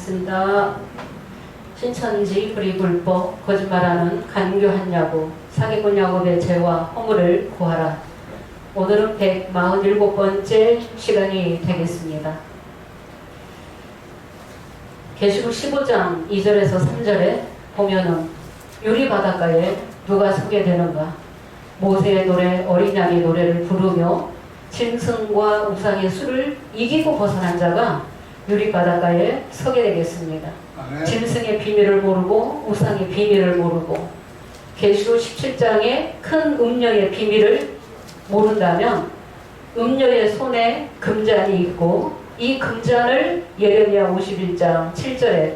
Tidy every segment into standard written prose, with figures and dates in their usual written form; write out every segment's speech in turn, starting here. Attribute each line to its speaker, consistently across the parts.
Speaker 1: 반갑습니다. 신천지 불이불법 거짓말하는 간교한 야구 사기꾼 야곱의 죄와 허물을 구하라. 오늘은 147번째 시간이 되겠습니다. 계시록 15장 2절에서 3절에 보면은 유리 바닷가에 누가 서게 되는가? 모세의 노래, 어린 양의 노래를 부르며 짐승과 우상의 수를 이기고 벗어난 자가 유리 바닷가에 서게 되겠습니다. 짐승의 비밀을 모르고 우상의 비밀을 모르고 계시록 17장의 큰 음녀의 비밀을 모른다면 음녀의 손에 금잔이 있고 이 금잔을 예레미야 51장 7절에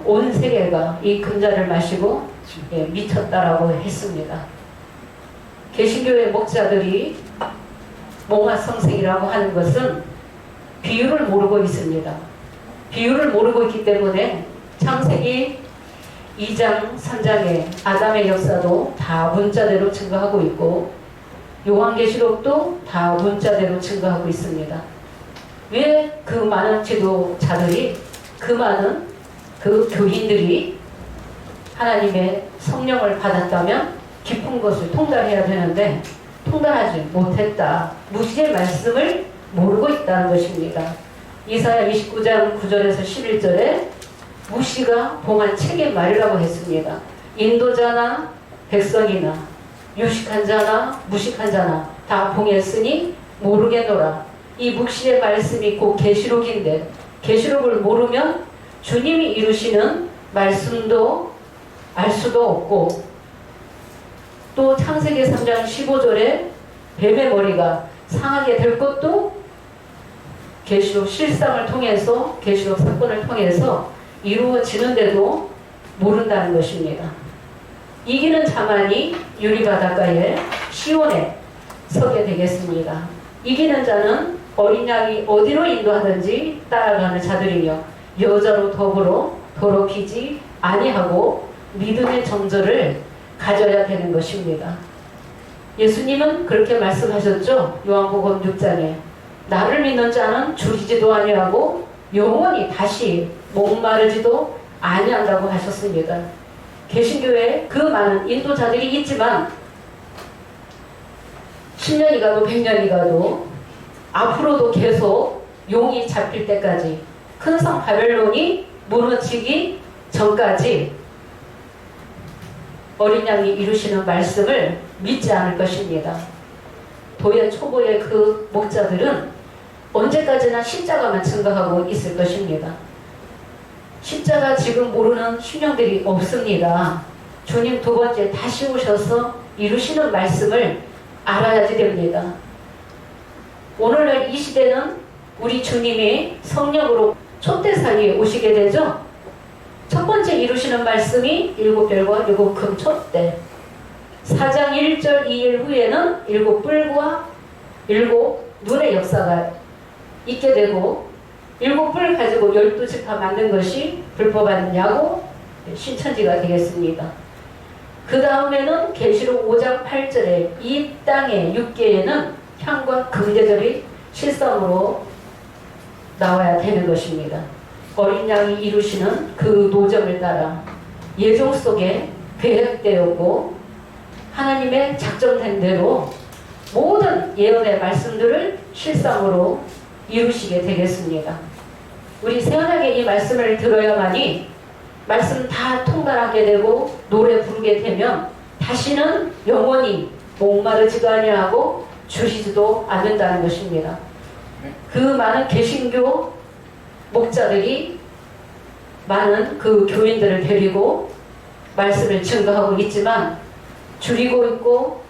Speaker 1: 온 세계가 이 금잔을 마시고 미쳤다라고 했습니다. 개신교의 목자들이 몽화성생이라고 하는 것은 비유를 모르고 있습니다. 비유를 모르고 있기 때문에 창세기 2장 3장의 아담의 역사도 다 문자대로 증거하고 있고 요한계시록도 다 문자대로 증거하고 있습니다. 왜 그 많은 지도자들이 그 많은 그 교인들이 하나님의 성령을 받았다면 깊은 것을 통달해야 되는데 통달하지 못했다. 무지의 말씀을 모르고 있다는 것입니다. 이사야 29장 9절에서 11절에 무시가 봉한 책의 말이라고 했습니다. 인도자나 백성이나 유식한 자나 무식한 자나 다 봉했으니 모르겠노라. 이 묵시의 말씀이 곧 계시록인데 계시록을 모르면 주님이 이루시는 말씀도 알 수도 없고 또 창세기 3장 15절에 뱀의 머리가 상하게 될 것도 계시록 실상을 통해서 계시록 사건을 통해서 이루어지는데도 모른다는 것입니다. 이기는 자만이 유리바닷가에 시온에 서게 되겠습니다. 이기는 자는 어린 양이 어디로 인도하든지 따라가는 자들이며 여자로 더불어 더럽히지 아니하고 믿음의 정절을 가져야 되는 것입니다. 예수님은 그렇게 말씀하셨죠. 요한복음 6장에 나를 믿는 자는 줄이지도 아니하고 영원히 다시 목마르지도 아니한다고 하셨습니다. 개신교에 그 많은 인도자들이 있지만 10년이 가도 100년이 가도 앞으로도 계속 용이 잡힐 때까지 큰 성 바벨론이 무너지기 전까지 어린 양이 이루시는 말씀을 믿지 않을 것입니다. 도의 초보의 그 목자들은 언제까지나 십자가만 증거하고 있을 것입니다. 십자가 지금 모르는 신령들이 없습니다. 주님 두 번째 다시 오셔서 이루시는 말씀을 알아야지 됩니다. 오늘날 이 시대는 우리 주님이 성령으로 촛대 사이에 오시게 되죠. 첫 번째 이루시는 말씀이 일곱 별과 일곱 금 촛대. 4장 1절 2일 후에는 일곱 뿔과 일곱 눈의 역사가 있게 되고 일곱 뿔을 가지고 12지파 만든 것이 불법한 야곱 신천지가 되겠습니다. 그 다음에는 계시록 5장 8절에 이 땅의 육계에는 향과 금제절이 실상으로 나와야 되는 것입니다. 어린 양이 이루시는 그 노점을 따라 예정 속에 계획되었고 하나님의 작정된 대로 모든 예언의 말씀들을 실상으로 이루시게 되겠습니다. 우리 세연하게 이 말씀을 들어야만이 말씀 다 통달하게 되고 노래 부르게 되면 다시는 영원히 목마르지도 아니하고 줄이지도 않는다는 것입니다. 그 많은 개신교 목자들이 많은 그 교인들을 데리고 말씀을 증거하고 있지만 줄이고 있고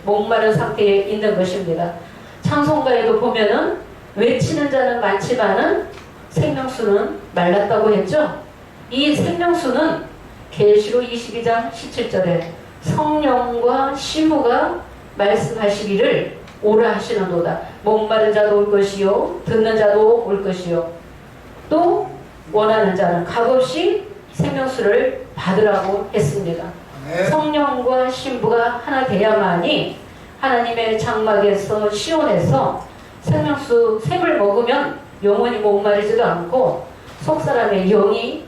Speaker 1: 목마른 상태에 있는 것입니다. 찬송가에도 보면은 외치는 자는 많지만은 생명수는 말랐다고 했죠. 이 생명수는 계시록 22장 17절에 성령과 심우가 말씀하시기를 오라 하시는도다. 목마른 자도 올 것이요 듣는 자도 올 것이요 또 원하는 자는 값없이 생명수를 받으라고 했습니다. 성령과 신부가 하나 돼야만이 하나님의 장막에서 시온에서 생명수 샘을 먹으면 영원히 목마르지도 않고 속사람의 영이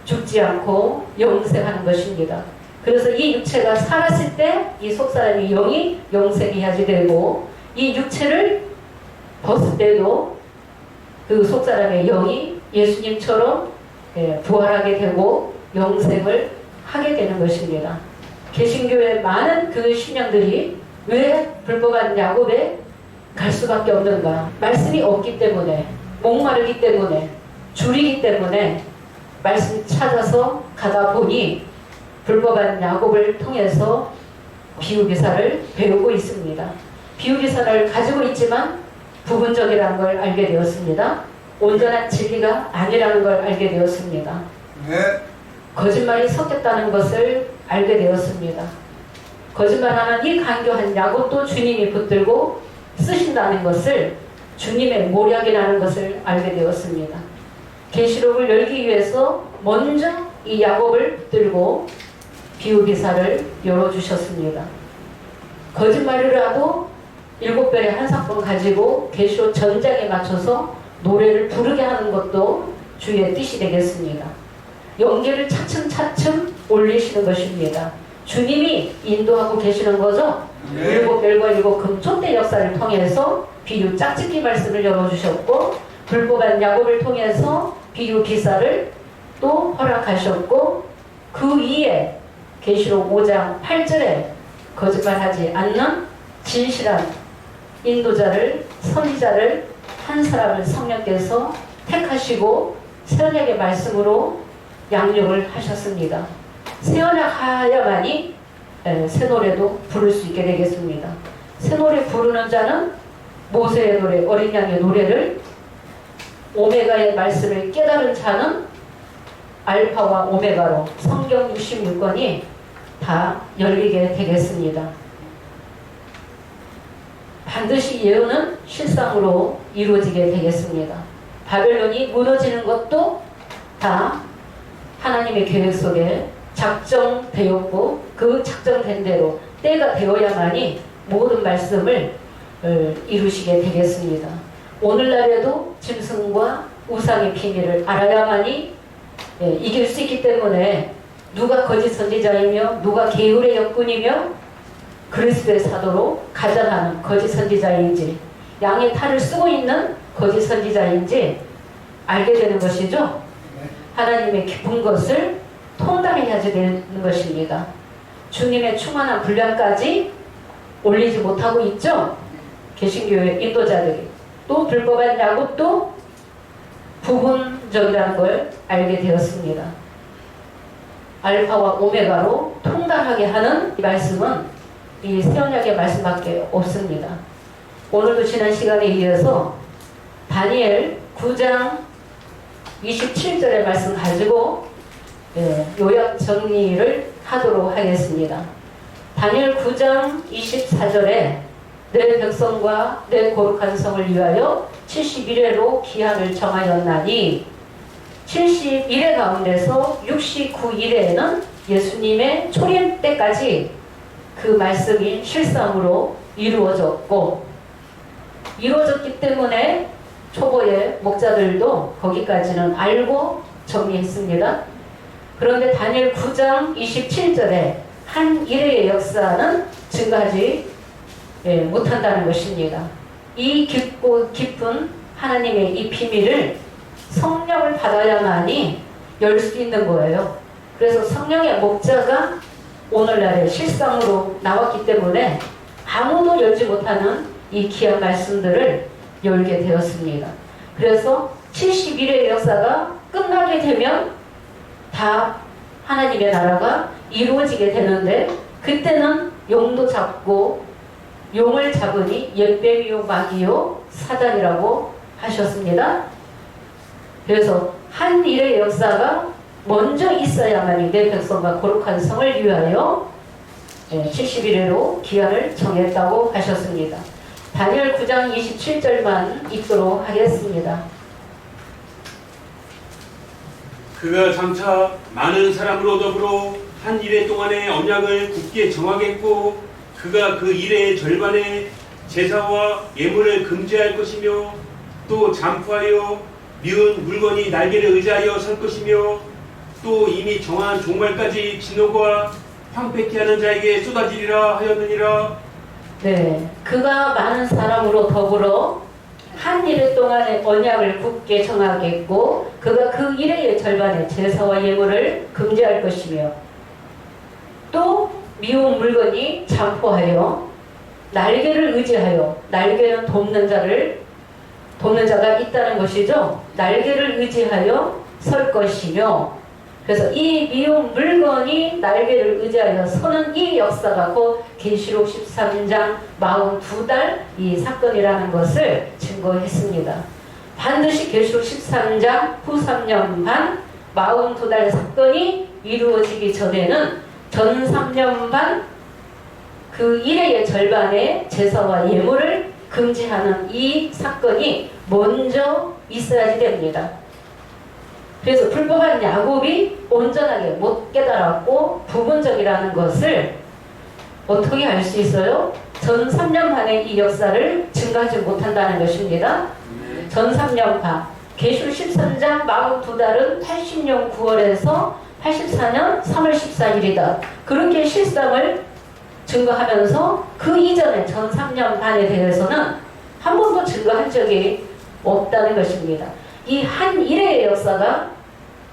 Speaker 1: 죽지 않고 영생하는 것입니다. 그래서 이 육체가 살았을 때 이 속사람의 영이 영생해야지 되고, 이 육체를 벗을 때도 그 속사람의 영이 예수님처럼 부활하게 되고 영생을 하게 되는 것입니다. 개신교의 많은 그 신령들이 왜 불법한 야곱에 갈 수밖에 없는가? 말씀이 없기 때문에, 목마르기 때문에, 줄이기 때문에 말씀 찾아서 가다 보니 불법한 야곱을 통해서 비유기사를 배우고 있습니다. 비유기사를 가지고 있지만 부분적이라는 걸 알게 되었습니다. 온전한 진리가 아니라는 걸 알게 되었습니다.
Speaker 2: 네.
Speaker 1: 거짓말이 섞였다는 것을 알게 되었습니다. 거짓말하는 이 간교한 야곱도 주님이 붙들고 쓰신다는 것을, 주님의 모략이라는 것을 알게 되었습니다. 계시록을 열기 위해서 먼저 이 야곱을 붙들고 비유기사를 열어주셨습니다. 거짓말이라도 7별의 한상봉 가지고 계시록 전장에 맞춰서 노래를 부르게 하는 것도 주의 뜻이 되겠습니다. 연계를 차츰차츰 올리시는 것입니다. 주님이 인도하고 계시는 거죠.
Speaker 2: 네.
Speaker 1: 7별과 7금 촛대 역사를 통해서 비유 짝짓기 말씀을 열어주셨고, 불법한 야곱을 통해서 비유 기사를 또 허락하셨고, 그 위에 계시록 5장 8절에 거짓말하지 않는 진실한 인도자를, 선지자를 한 사람을 성령께서 택하시고 새언약의 말씀으로 양육을 하셨습니다. 새언약하야만이 새 노래도 부를 수 있게 되겠습니다. 새 노래 부르는 자는 모세의 노래, 어린 양의 노래를, 오메가의 말씀을 깨달은 자는 알파와 오메가로 성경 66권이 다 열리게 되겠습니다. 반드시 예언은 실상으로 이루어지게 되겠습니다. 바벨론이 무너지는 것도 다 하나님의 계획 속에 작정되었고, 그 작정된 대로 때가 되어야만이 모든 말씀을 이루시게 되겠습니다. 오늘날에도 짐승과 우상의 비밀을 알아야만이 이길 수 있기 때문에, 누가 거짓 선지자이며 누가 게으르의 역군이며 그리스도의 사도로 가장하는 거짓 선지자인지, 양의 탈을 쓰고 있는 거짓 선지자인지 알게 되는 것이죠. 하나님의 깊은 것을 통달해야지 되는 것입니다. 주님의 충만한 분량까지 올리지 못하고 있죠. 개신교의 인도자들이. 또 불법한 야곱도 부분적이라는 걸 알게 되었습니다. 알파와 오메가로 통달하게 하는 이 말씀은 이 새언약의 말씀밖에 없습니다. 오늘도 지난 시간에 이어서 다니엘 9장 27절의 말씀 가지고 요약 정리를 하도록 하겠습니다. 다니엘 9장 24절에 내 백성과 내 거룩한 성을 위하여 71회로 기한을 정하였나니, 71회 가운데서 69일에는 예수님의 초림 때까지 그 말씀이 실상으로 이루어졌고, 이루어졌기 때문에 초보의 목자들도 거기까지는 알고 정리했습니다. 그런데 다니엘 9장 27절에 한 일회의 역사는 증가하지 못한다는 것입니다. 이 깊고 깊은 하나님의 이 비밀을 성령을 받아야만이 열 수 있는 거예요. 그래서 성령의 목자가 오늘날의 실상으로 나왔기 때문에 아무도 열지 못하는 이 귀한 말씀들을 열게 되었습니다. 그래서 71회의 역사가 끝나게 되면 다 하나님의 나라가 이루어지게 되는데, 그때는 용도 잡고 용을 잡으니 옌뱀이요 마귀요 사단이라고 하셨습니다. 그래서 한 일의 역사가 먼저 있어야만이 내 백성과 거룩한 성을 위하여 71회로 기한을 정했다고 하셨습니다. 다니엘 9장 27절만 읽도록 하겠습니다.
Speaker 3: 그가 장차 많은 사람으로 더불어 한 일해 동안의 언약을 굳게 정하겠고, 그가 그 일의 절반에 제사와 예물을 금지할 것이며, 또 잠푸하여 미운 물건이 날개를 의지하여 설 것이며 또 이미 정한 종말까지 진노가 황폐케 하는 자에게 쏟아지리라 하였느니라.
Speaker 1: 네, 그가 많은 사람으로 더불어 한 일해 동안의 언약을 굳게 정하겠고 그가 그 일의 절반의 제사와 예물을 금지할 것이며 또 미운 물건이 잠포하여 날개를 의지하여 날개는 돕는 자가 있다는 것이죠. 날개를 의지하여 설 것이며 그래서 이 미운 물건이 날개를 의지하여 서는 이 역사가 곧 계시록 13장 42달 이 사건이라는 것을 증거했습니다. 반드시 계시록 13장 후 3년 반 42달 사건이 이루어지기 전에는 전 3년 반 그 일의 절반의 제사와 예물을 금지하는 이 사건이 먼저 있어야지 됩니다. 그래서 불법한 야곱이 온전하게 못 깨달았고 부분적이라는 것을 어떻게 알 수 있어요? 전 3년 반의 이 역사를 증거하지 못한다는 것입니다. 전 3년 반 계시록 13장 42달은 80년 9월에서 84년 3월 14일이다. 그렇게 실상을 증거하면서 그 이전에 전 3년 반에 대해서는 한 번도 증거한 적이 없다는 것입니다. 이 한 일의 역사가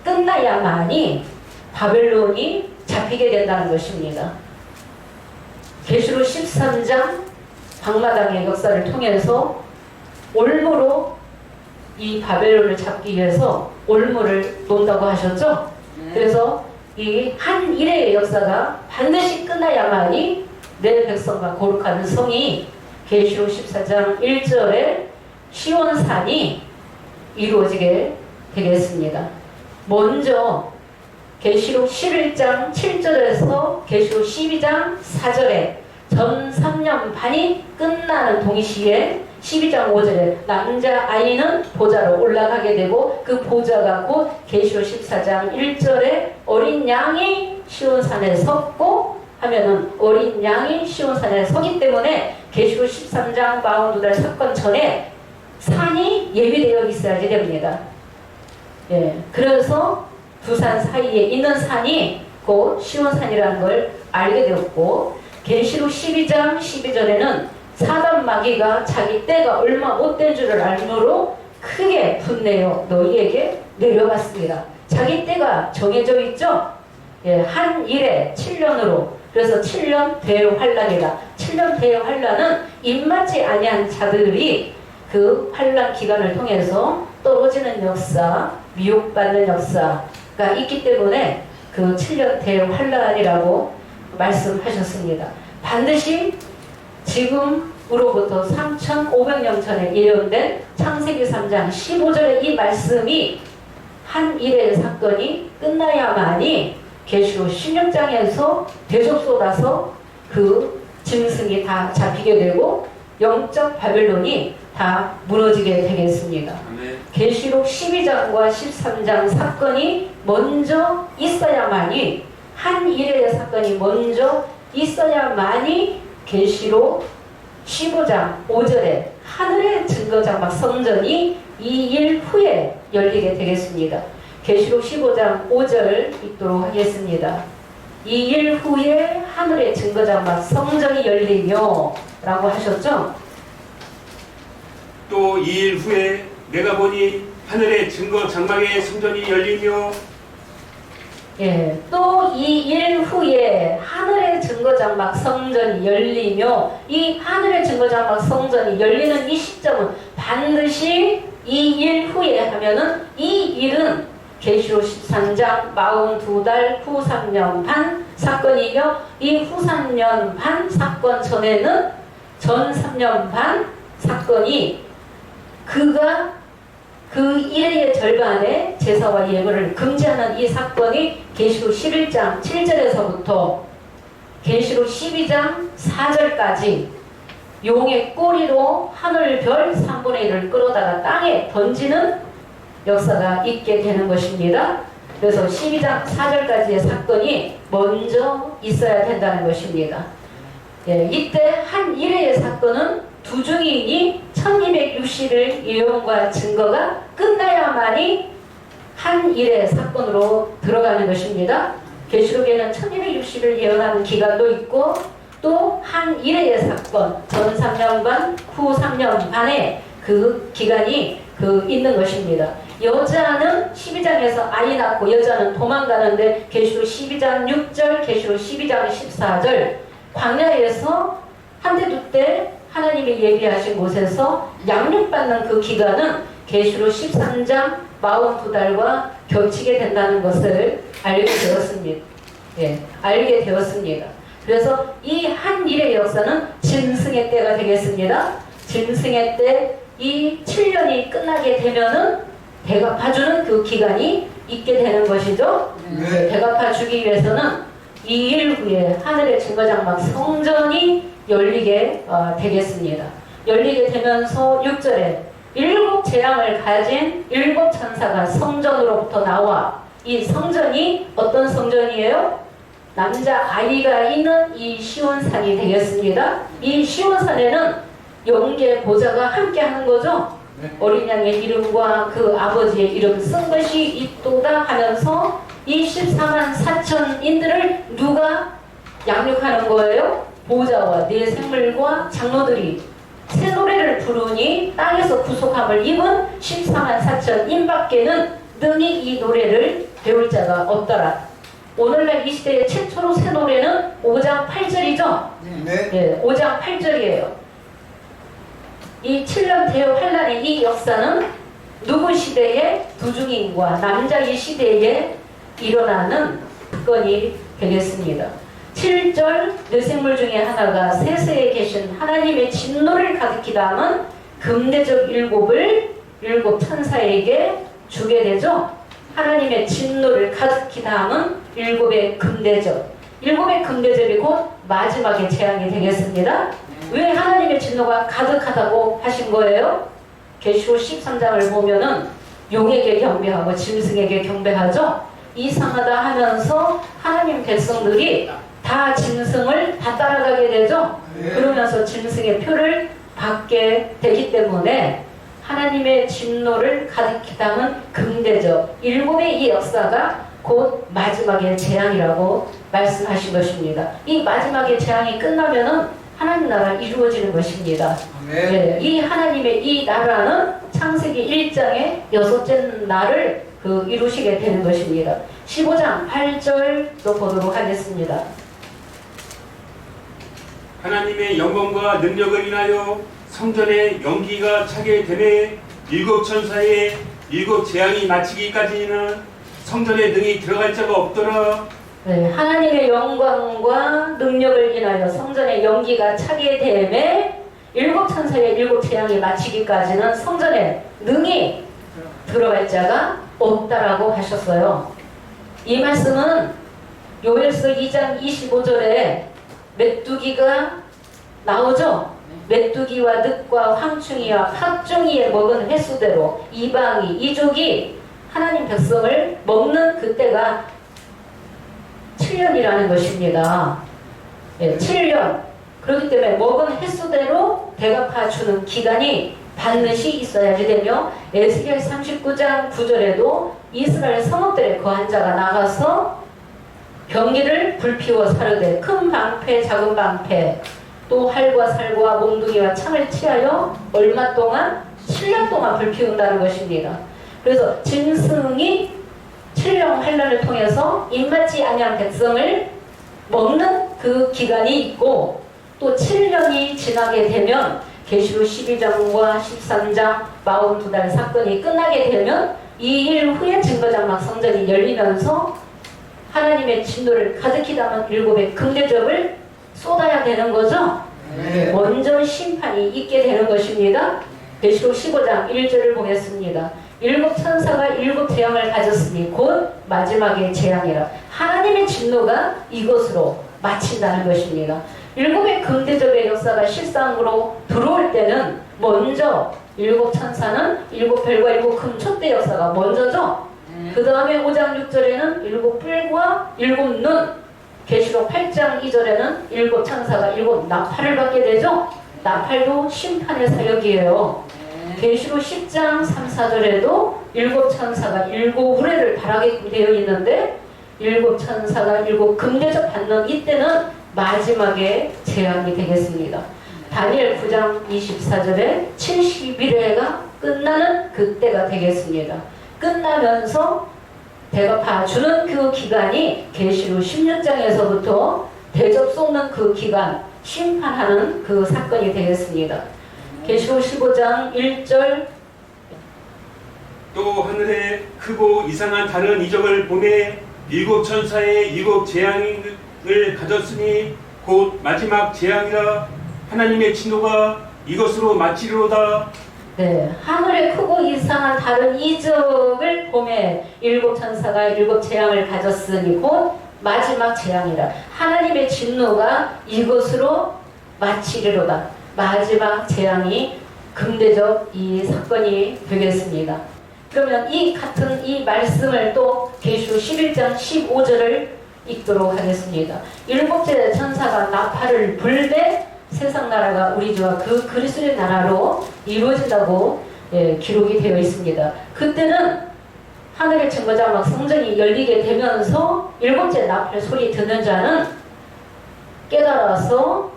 Speaker 1: 끝나야만이 바벨론이 잡히게 된다는 것입니다. 계시록 13장 방마당의 역사를 통해서 올무로 이 바벨론을 잡기 위해서 올무를 논다고 하셨죠? 그래서 이 한 일의 역사가 반드시 끝나야만이 내 백성과 거룩한 성이 계시록 14장 1절에 시온산이 이루어지게 되겠습니다. 먼저 계시록 11장 7절에서 계시록 12장 4절에 전 3년 반이 끝나는 동시에 12장 5절에 남자아이는 보좌로 올라가게 되고 그 보좌가 곧 계시록 14장 1절에 어린 양이 시온산에 섰고 하면은 어린 양이 시온산에 서기 때문에 계시록 13장 42달 사건 전에 산이 예비되어 있어야지 됩니다. 예, 그래서 두 산 사이에 있는 산이 곧 시온산이라는 걸 알게 되었고 계시록 12장 12절에는 사단 마귀가 자기 때가 얼마 못된 줄을 알므로 크게 분내어 너희에게 내려갔습니다. 자기 때가 정해져 있죠? 예, 한 일에 7년으로 그래서 7년 대환란이다. 7년 대환란은 입맞지 아니한 자들이 그 환란 기간을 통해서 떨어지는 역사, 미혹받는 역사가 있기 때문에 그 7년 대환란이라고 말씀하셨습니다. 반드시 지금으로부터 3,500년 전에 예언된 창세기 3장 15절의 이 말씀이 한 일의 사건이 끝나야만이 계시록 16장에서 대접 쏟아서 그 짐승이 다 잡히게 되고 영적 바벨론이 다 무너지게 되겠습니다. 계시록 12장과 13장 사건이 먼저 있어야만이 한 일의 사건이 먼저 있어야만이 계시록 15장 5절에 하늘의 증거장막 성전이 이 일 후에 열리게 되겠습니다. 계시록 15장 5절 읽도록 하겠습니다. 이 일 후에 하늘의 증거장막 성전이 열리며 라고 하셨죠?
Speaker 3: 또 이 일 후에 내가 보니 하늘의 증거장막의 성전이 열리며
Speaker 1: 예, 또 이 일 후에 하늘의 증거장막 성전이 열리며 이 하늘의 증거장막 성전이 열리는 이 시점은 반드시 이 일 후에 하면은 이 일은 계시록 13장 42달 후 3년 반 사건이며 이 후 3년 반 사건 전에는 전 3년 반 사건이 그가 그 일의 절반의 제사와 예물을 금지하는 이 사건이 계시록 11장 7절에서부터 계시록 12장 4절까지 용의 꼬리로 하늘별 3분의 1을 끌어다가 땅에 던지는 역사가 있게 되는 것입니다. 그래서 12장 4절까지의 사건이 먼저 있어야 된다는 것입니다. 예, 이때 한 일의 사건은 두 증인이 1260일 예언과 증거가 끝나야만이 한 일의 사건으로 들어가는 것입니다. 계시록에는 1260일 예언하는 기간도 있고 또 한 일의 사건, 전 3년간, 후 3년 반에 그 기간이 있는 것입니다. 여자는 12장에서 아이 낳고 여자는 도망가는데 계시록 12장 6절, 계시록 12장 14절 광야에서 한 대 두 대 하나님이 예비하신 곳에서 양육받는 그 기간은 계시록 13장 42달과 겹치게 된다는 것을 알게 되었습니다. 예, 알게 되었습니다. 그래서 이 한 일의 역사는 짐승의 때가 되겠습니다. 짐승의 때 이 7년이 끝나게 되면은 대갚아주는 그 기간이 있게 되는 것이죠.
Speaker 2: 네.
Speaker 1: 대갚아주기 위해서는 이 일 후에 하늘의 증거장막 성전이 열리게 되겠습니다. 열리게 되면서 6절에 7 재앙을 가진 7 천사가 성전으로부터 나와 이 성전이 어떤 성전이에요? 남자 아이가 있는 이 시온산이 되겠습니다. 이 시온산에는 영계 보좌가 함께 하는 거죠.
Speaker 2: 네.
Speaker 1: 어린 양의 이름과 그 아버지의 이름 쓴 것이 있도다 하면서 이 14만 4천인들을 누가 양육하는 거예요? 보좌와 네 생물과 장로들이 새 노래를 부르니 땅에서 구속함을 입은 14만 4천인 밖에는 능히 이 노래를 배울 자가 없더라. 오늘날 이 시대의 최초로 새 노래는 5장 8절이죠?
Speaker 2: 네.
Speaker 1: 예, 5장 8절이에요. 이 7년 대환란의 이 역사는 누구 시대의 두중인과 남자의 시대에 일어나는 사건이 되겠습니다. 7절 뇌생물 중에 하나가 세세에 계신 하나님의 진노를 가득히 담은 금대접 7을 7 천사에게 주게 되죠. 하나님의 진노를 가득히 담은 7의 금대접. 7의 금대접이 곧 마지막의 재앙이 되겠습니다. 왜 하나님의 진노가 가득하다고 하신 거예요? 계시록 13장을 보면은 용에게 경배하고 짐승에게 경배하죠. 이상하다 하면서 하나님 백성들이 다 짐승을 다 따라가게 되죠. 그러면서 짐승의 표를 받게 되기 때문에 하나님의 진노를 가득히 담은 금대접 7의 이 역사가 곧 마지막의 재앙이라고 말씀하신 것입니다. 이 마지막의 재앙이 끝나면은 하나님 나라 이루어지는 것입니다. 네, 이 하나님의 이 나라는 창세기 1장의 6째 날을 이루시게 되는 것입니다. 15장 8절도 보도록 하겠습니다.
Speaker 3: 하나님의 영광과 능력을 인하여 성전에 연기가 차게 되매 7 천사의 7 재앙이 마치기까지는 성전에 능히 들어갈 자가 없더라.
Speaker 1: 네, 하나님의 영광과 능력을 인하여 성전에 연기가 차게 되매 7 천사의 7 재앙이 마치기까지는 성전에 능히 들어갈 자가 없다라고 하셨어요. 이 말씀은 요엘서 2장 25절에 메뚜기가 나오죠. 메뚜기와 늑과 황충이와 팥종이에 먹은 횟수대로 이방이 이족이 하나님 백성을 먹는 그때가 7년이라는 것입니다. 예, 7년. 그렇기 때문에 먹은 횟수대로 대갚아 주는 기간이 반드시 있어야지 되며 에스겔 39장 9절에도 이스라엘 성읍들의 거한 자가 나가서 병기를 불피워 사르되 큰 방패 작은 방패 또 활과 살과 몽둥이와 창을 취하여 얼마 동안 7년 동안 불피운다는 것입니다. 그래서 짐승이 7년 환란을 통해서 입맞지 아니한 백성을 먹는 그 기간이 있고 또 7년이 지나게 되면 계시록 12장과 13장 42달 사건이 끝나게 되면 이 일 후에 증거장막 성전이 열리면서 하나님의 진노를 가득히 담은 7의 금대접을 쏟아야 되는 거죠. 먼저 심판이 있게 되는 것입니다. 계시록 15장 1절을 보겠습니다. 7 천사가 7 재앙을 가졌으니 곧 마지막의 재앙이라. 하나님의 진노가 이것으로 마친다는 것입니다. 7의 금대접의 역사가 실상으로 들어올 때는 먼저 7 천사는 7 별과 7 금 촛대 역사가 먼저죠. 그 다음에 5장 6절에는 7 뿔과 7 눈, 계시록 8장 2절에는 7 천사가 7 나팔을 받게 되죠. 나팔도 심판의 사역이에요. 계시록 10장 3, 4절에도 일곱 천사가 일곱 우레를 바라게끔 되어 있는데 일곱 천사가 일곱 금대접 받는 이때는 마지막에 재앙이 되겠습니다. 다니엘 9장 24절에 70일회가 끝나는 그때가 되겠습니다. 끝나면서 배가 봐주는 그 기간이 계시록 16장에서부터 대접 쏟는 그 기간, 심판하는 그 사건이 되겠습니다. 계시록 15장 1절
Speaker 3: 또 하늘에 크고 이상한 다른 이적을 보내 일곱 천사의 일곱 재앙을 가졌으니 곧 마지막 재앙이라 하나님의 진노가 이것으로 마치리로다.
Speaker 1: 네, 하늘에 크고 이상한 다른 이적을 보매 일곱 천사가 일곱 재앙을 가졌으니 곧 마지막 재앙이라 하나님의 진노가 이것으로 마치리로다. 마지막 재앙이 금대적 이 사건이 되겠습니다. 그러면 이 같은 이 말씀을 또 계시록 11장 15절을 읽도록 하겠습니다. 일곱째 천사가 나팔을 불매 세상 나라가 우리 주와 그 그리스도의 나라로 이루어진다고 기록이 되어 있습니다. 그때는 하늘의 증거장막 성전이 열리게 되면서 일곱째 나팔 소리 듣는 자는 깨달아서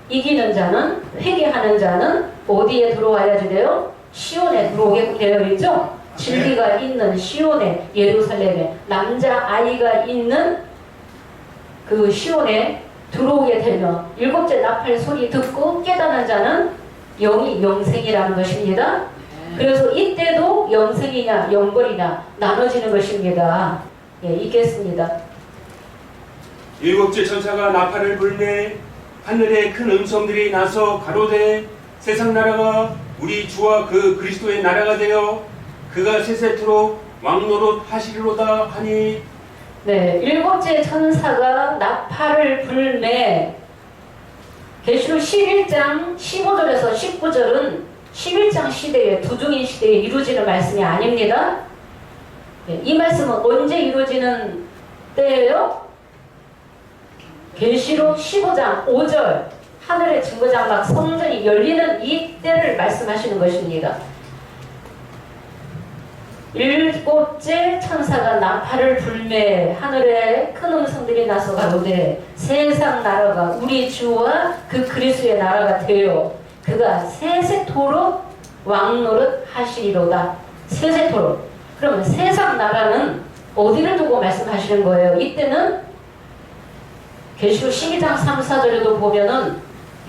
Speaker 1: 이기는 자는 회개하는 자는 어디에 들어와야 돼요? 시온에 들어오게 되어 있죠. 진리가 있는 시온에 예루살렘에 남자아이가 있는 그 시온에 들어오게 되면 일곱째 나팔 소리 듣고 깨닫는 자는 영이 영생이라는 것입니다. 그래서 이때도 영생이냐 영벌이냐 나눠지는 것입니다. 예, 읽겠습니다.
Speaker 3: 일곱째 천사가 나팔을 불매 하늘에 큰 음성들이 나서 가로되 세상 나라가 우리 주와 그 그리스도의 나라가 되어 그가 세세토록 왕노릇 하시리로다 하니.
Speaker 1: 네, 일곱째 천사가 나팔을 불매 계시록 11장 15절에서 19절은 11장 시대에 두중인 시대에 이루어지는 말씀이 아닙니다. 네, 이 말씀은 언제 이루어지는 때예요? 계시록 15장 5절 하늘의 증거장막 성전이 열리는 이 때를 말씀하시는 것입니다. 일곱째 천사가 나팔을 불매 하늘에 큰 음성들이 나서 가로되 세상 나라가 우리 주와 그 그리스도의 나라가 되어 그가 세세토록 왕노릇 하시리로다. 세세토록. 그러면 세상 나라는 어디를 두고 말씀하시는 거예요? 이때는 계시록 12장 3, 4절에도 보면은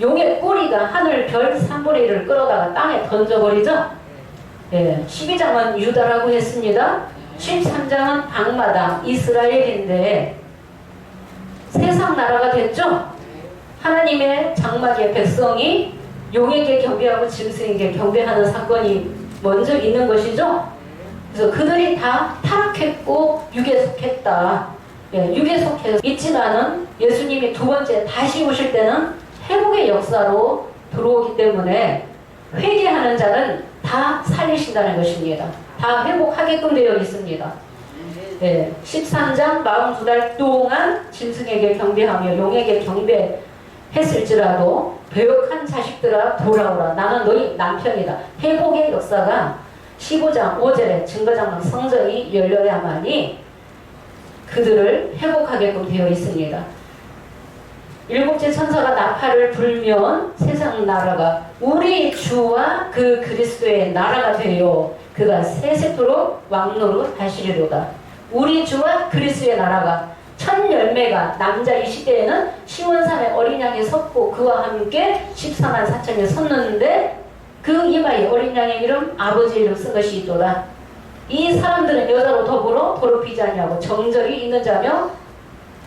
Speaker 1: 용의 꼬리가 하늘 별 3분의 1을 끌어다가 땅에 던져버리죠? 예, 12장은 유다라고 했습니다. 13장은 방마당 이스라엘인데 세상 나라가 됐죠? 하나님의 장막의 백성이 용에게 경배하고 짐승에게 경배하는 사건이 먼저 있는 것이죠? 그래서 그들이 다 타락했고 육에 속했다. 예, 육에 속해서 있지만은 예수님이 두 번째 다시 오실 때는 회복의 역사로 들어오기 때문에 회개하는 자는 다 살리신다는 것입니다. 다 회복하게끔 되어 있습니다. 예, 13장 42달 동안 짐승에게 경배하며 용에게 경배했을지라도 배역한 자식들아 돌아오라. 나는 너희 남편이다. 회복의 역사가 15장 5절에 증거장막 성전이 열려야만이 그들을 회복하게끔 되어 있습니다. 일곱째 천사가 나팔을 불면 세상 나라가 우리 주와 그 그리스도의 나라가 되어 그가 세세토록 왕노릇 하시리로다. 우리 주와 그리스도의 나라가 첫 열매가 남자 이 시대에는 시온산의 어린 양이 섰고 그와 함께 14만 4천이 섰는데 그 이마에 어린 양의 이름 아버지 이름 쓴 것이 있도다. 이 사람들은 여자로 더불어 더럽히지 아니하고 정절이 있는 자며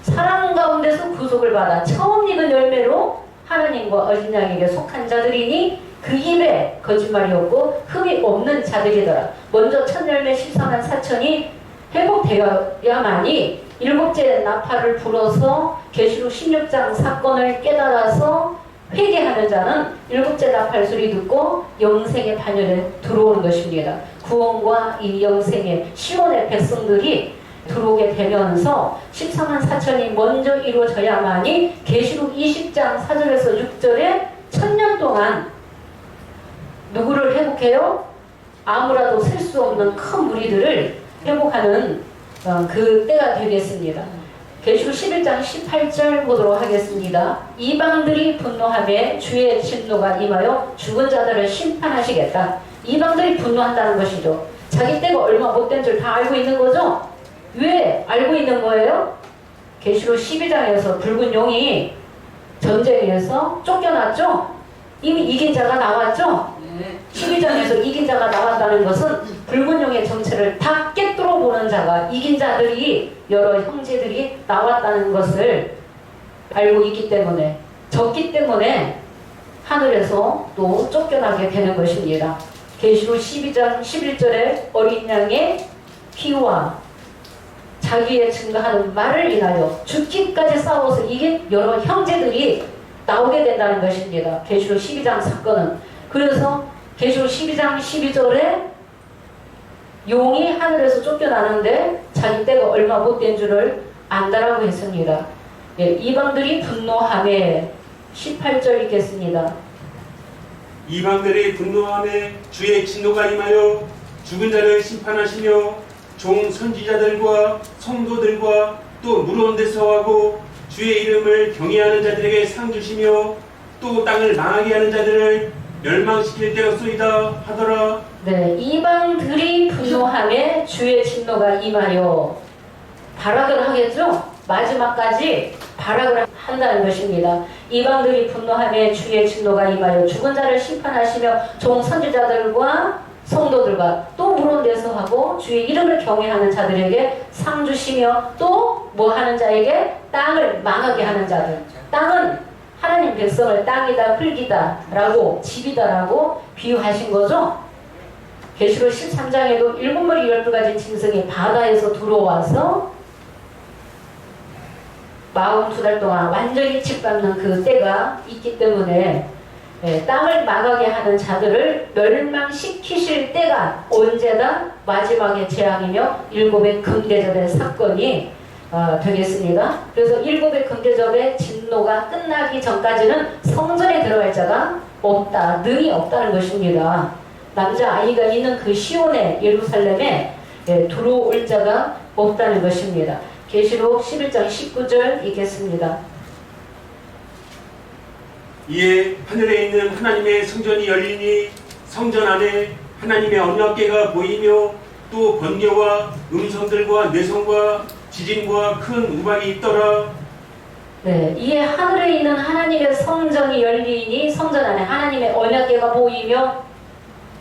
Speaker 1: 사랑 가운데서 구속을 받아 처음 익은 열매로 하나님과 어린 양에게 속한 자들이니 그 입에 거짓말이 없고 흠이 없는 자들이더라. 먼저 첫 열매 14만 4천이 회복되어야만이 일곱째 나팔을 불어서 계시록 16장 사건을 깨달아서 회개하는 자는 일곱째 나팔 소리 듣고 영생의 반열에 들어오는 것입니다. 구원과 이 영생의 시온의 백성들이 들어오게 되면서 14만 4천이 먼저 이루어져야만이 계시록 20장 4절에서 6절에 첫 1000년 동안 누구를 회복해요? 아무라도 셀 수 없는 큰 무리들을 회복하는 그 때가 되겠습니다. 계시록 11장 18절 보도록 하겠습니다. 이방들이 분노하며 주의 진노가 임하여 죽은 자들을 심판하시겠다. 이방들이 분노한다는 것이죠. 자기 때가 얼마 못된 줄 다 알고 있는 거죠? 왜 알고 있는 거예요? 계시록 12장에서 붉은 용이 전쟁에서 쫓겨났죠? 이미 이긴 자가 나왔죠? 12장에서 이긴 자가 나왔다는 것은 붉은 용의 정체를 다 깨뚫어 보는 자가, 이긴 자들이, 여러 형제들이 나왔다는 것을 알고 있기 때문에, 졌기 때문에 하늘에서 또 쫓겨나게 되는 것입니다. 계시록 12장 11절에 어린 양의 피와 자기의 증거하는 말을 인하여 죽기까지 싸워서 이긴 여러 형제들이 나오게 된다는 것입니다. 계시록 12장 사건은. 그래서 계시록 12장 12절에 용이 하늘에서 쫓겨나는데 자기 때가 얼마 못된 줄을 안다라고 했습니다. 예, 이방들이 분노하며 18절 읽겠습니다.
Speaker 3: 이방들이 분노하며 주의 진노가 임하여 죽은 자를 심판하시며 종 선지자들과 성도들과 또 무거운 데서 하고 주의 이름을 경외하는 자들에게 상 주시며 또 땅을 망하게 하는 자들을 멸망시킬 때였소이다 하더라.
Speaker 1: 네, 이방들이 분노하며 주의 진노가 임하여 발악을 하겠죠? 마지막까지 발악을 한다는 것입니다. 이방들이 분노하며 주의 진노가 임하여 죽은 자를 심판하시며 종 선지자들과 성도들과 또 무거운 데서 하고 주의 이름을 경외하는 자들에게 상 주시며 또 뭐 하는 자에게 땅을 망하게 하는 자들. 땅은 하나님 백성을 땅이다, 흙이다 라고, 집이다 라고 비유하신 거죠. 계시록 13장에도 7머리 12가지 짐승이 바다에서 들어와서 42달 동안 완전히 짓밟는 그 때가 있기 때문에 땅을 망하게 하는 자들을 멸망시키실 때가 언제나 마지막의 재앙이며 일곱의 금대접의 사건이 되겠습니다. 그래서 일곱의 금대접의 진노가 끝나기 전까지는 성전에 들어갈 자가 없다, 능이 없다는 것입니다. 남자아이가 있는 그 시온의 예루살렘에 들어올 자가 없다는 것입니다. 계시록 11장 19절 읽겠습니다.
Speaker 3: 이에 하늘에 있는 하나님의 성전이 열리니 성전 안에 하나님의 언약궤가 보이며 또 번개와 음성들과 내성과 지진과 큰 우박이 있더라.
Speaker 1: 네, 이에 하늘에 있는 하나님의 성전이 열리니 성전 안에 하나님의 언약궤가 보이며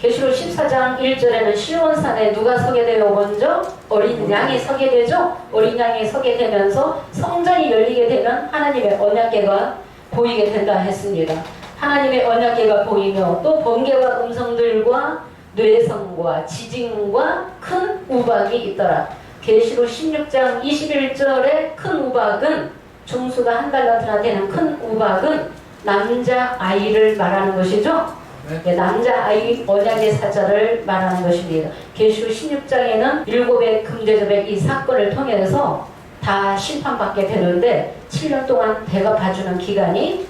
Speaker 1: 계시록 14장 1절에는 시온산에 누가 서게 되요? 먼저 어린 양이 서게 되죠. 어린 양이 서게 되면서 성전이 열리게 되면 하나님의 언약궤가 보이게 된다 했습니다. 하나님의 언약궤가 보이며 또 번개와 음성들과 뇌성과 지진과 큰 우박이 있더라. 계시록 16장 21절에 큰 우박은 중수가 한 달란트나 되는 큰 우박은 남자아이를 말하는 것이죠. 네, 남자아이 언약의 사자를 말하는 것입니다. 계시록 16장에는 일곱의 금대접의 이 사건을 통해서 다 심판받게 되는데 7년 동안 배가 봐주는 기간이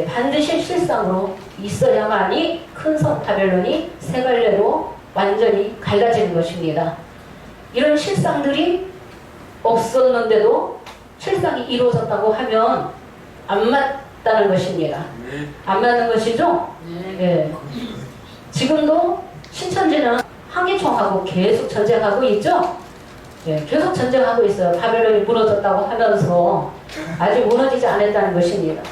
Speaker 1: 반드시 실상으로 있어야만이 큰 성 바벨론이 세 갈래로 완전히 갈라지는 것입니다. 이런 실상들이 없었는데도 실상이 이루어졌다고 하면 안 맞다는 것입니다. 안 맞는 것이죠? 네. 지금도 신천지는 한기총하고 계속 전쟁하고 있죠? 네, 계속 전쟁하고 있어요. 바벨론이 무너졌다고 하면서 아직 무너지지 않았다는 것입니다.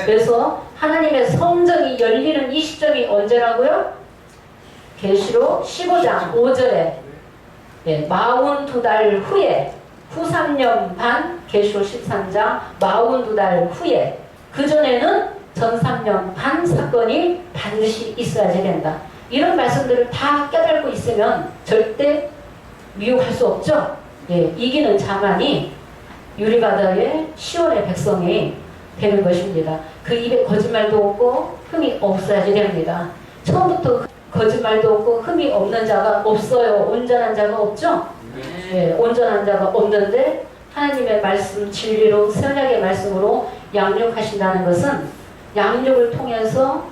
Speaker 1: 그래서 하나님의 성전이 열리는 이 시점이 언제라고요? 계시록 15장 5절에 42달 후에 후 3년 반 계시록 13장 42달 후에 그전에는 전 3년 반 사건이 반드시 있어야지 된다. 이런 말씀들을 다 깨닫고 있으면 절대 미혹할 수 없죠. 이기는 자만이 유리바다의 시온의 백성이 되는 것입니다. 그 입에 거짓말도 없고 흠이 없어야지 됩니다. 처음부터 거짓말도 없고 흠이 없는 자가 없어요. 온전한 자가 없죠? 온전한 자가 없는데 하나님의 말씀 진리로 선약의 말씀으로 양육하신다는 것은 양육을 통해서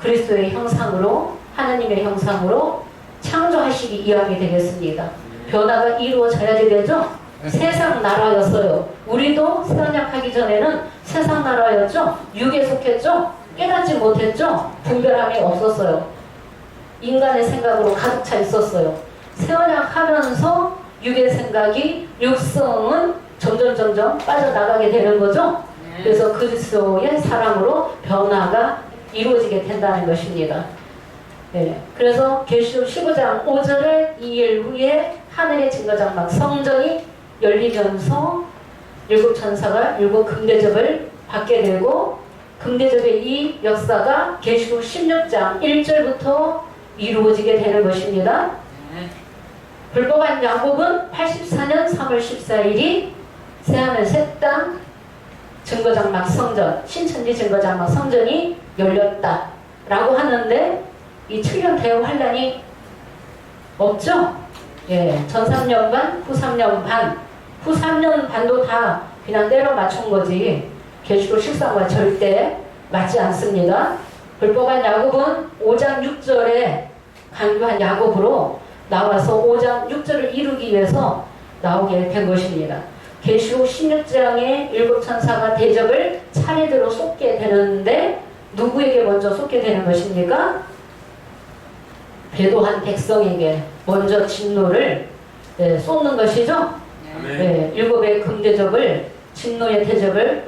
Speaker 1: 그리스도의 형상으로 하나님의 형상으로 창조하시기 위함이 되겠습니다. 변화가 이루어져야지 되죠. 세상 나라였어요. 우리도 세언약하기 전에는 세상 나라였죠. 육에 속했죠. 깨닫지 못했죠. 분별함이 없었어요. 인간의 생각으로 가득 차 있었어요. 세언약하면서 육의 생각이 육성은 점점 빠져나가게 되는 거죠. 그래서 그리스도의 사랑으로 변화가 이루어지게 된다는 것입니다. 네. 그래서 계시록 15장 5절에 2일 후에 하늘의 증거장막 성전이 열리면서 일곱 천사가 일곱 금대접을 받게 되고 금대접의 이 역사가 계시록 16장 1절부터 이루어지게 되는 것입니다. 불법한 야곱은 84년 3월 14일이 새하늘 새 땅 증거장막 성전, 신천지 증거장막 성전이 열렸다라고 하는데 이 7년 대형 환란이 없죠? 예, 전 3년 반, 후 3년 반, 후 3년 반도 다 그냥 때려 맞춘 거지 계시록 13과 절대 맞지 않습니다. 불법한 야곱은 5장 6절에 강교한 야곱으로 나와서 5장 6절을 이루기 위해서 나오게 된 것입니다. 계시록 16장에 일곱 천사가 대접을 차례대로 쏟게 되는데 누구에게 먼저 쏟게 되는 것입니까? 배도한 백성에게 먼저 진노를 쏟는 것이죠. 일곱의 금대접을 진노의 대접을